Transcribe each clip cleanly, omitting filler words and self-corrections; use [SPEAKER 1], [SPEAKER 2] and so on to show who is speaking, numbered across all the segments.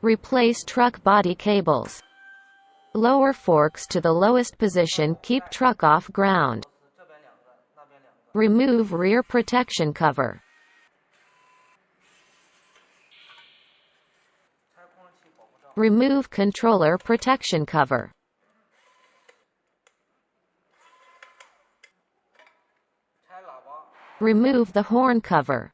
[SPEAKER 1] Replace truck body cables. Lower forks to the lowest position, keep truck off ground. Remove rear protection cover. Remove controller protection cover. Remove the horn cover.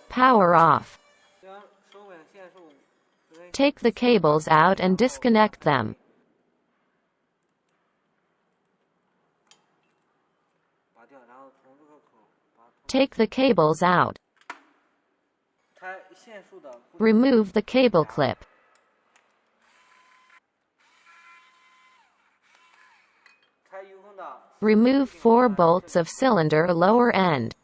[SPEAKER 1] Power off. Take the cables out and disconnect them. Take the cables out. Remove the cable clip. Remove 4 bolts of cylinder lower end.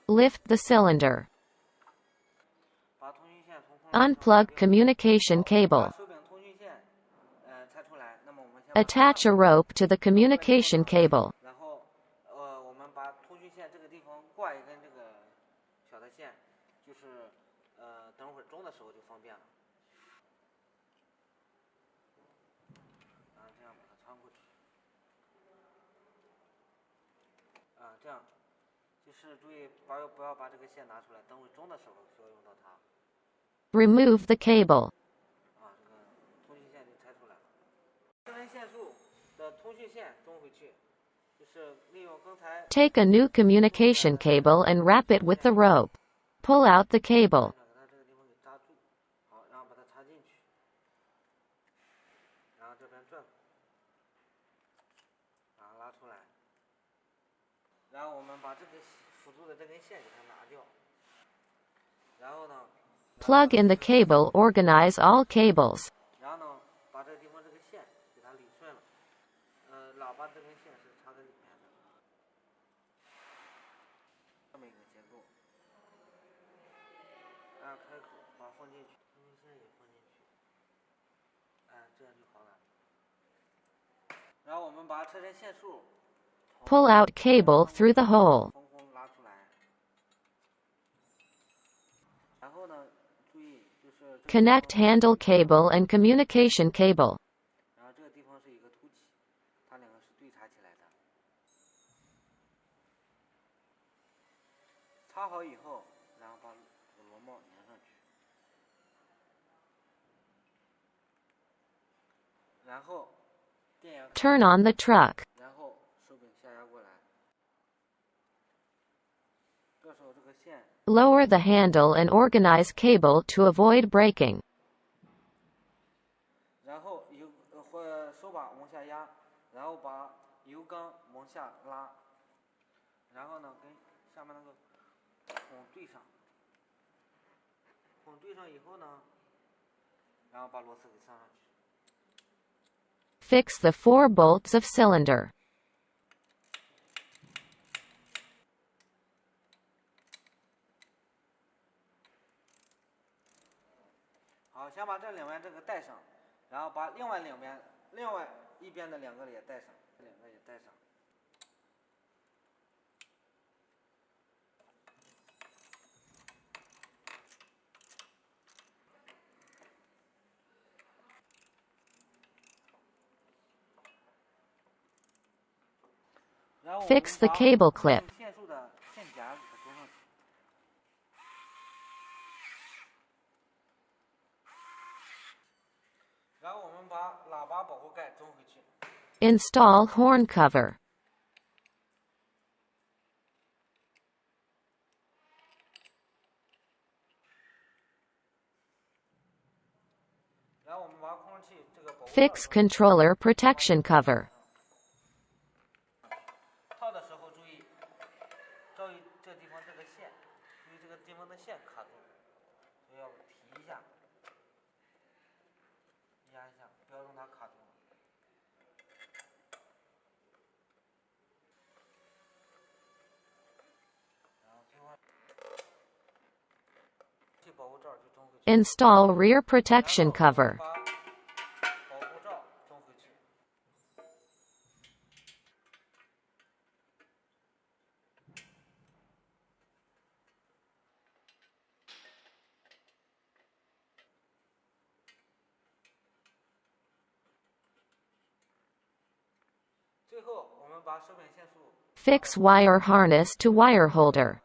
[SPEAKER 1] Lift the cylinder. Unplug communication cable. Attach a rope to the communication cable. Remove the cable. Take a new communication cable and wrap it with the rope. Pull out the cable. Plug in the cable. Organize all cables. Pull out cable through the hole. Connect handle cable and communication cable. Turn on the truck. Lower the handle and organize cable to avoid breaking. Fix the 4 bolts of cylinder. Fix the cable clip. Install horn cover. Fix controller protection cover.
[SPEAKER 2] 照意这地方这个线，因为这个地方的线卡住，所以要提一下，压一下，不要让它卡住了。然后最后，这保护罩就装回去。
[SPEAKER 1] Install rear protection cover.
[SPEAKER 2] 把保护罩装回去。最后，我们把手柄线束
[SPEAKER 1] Fix wire harness to wire holder.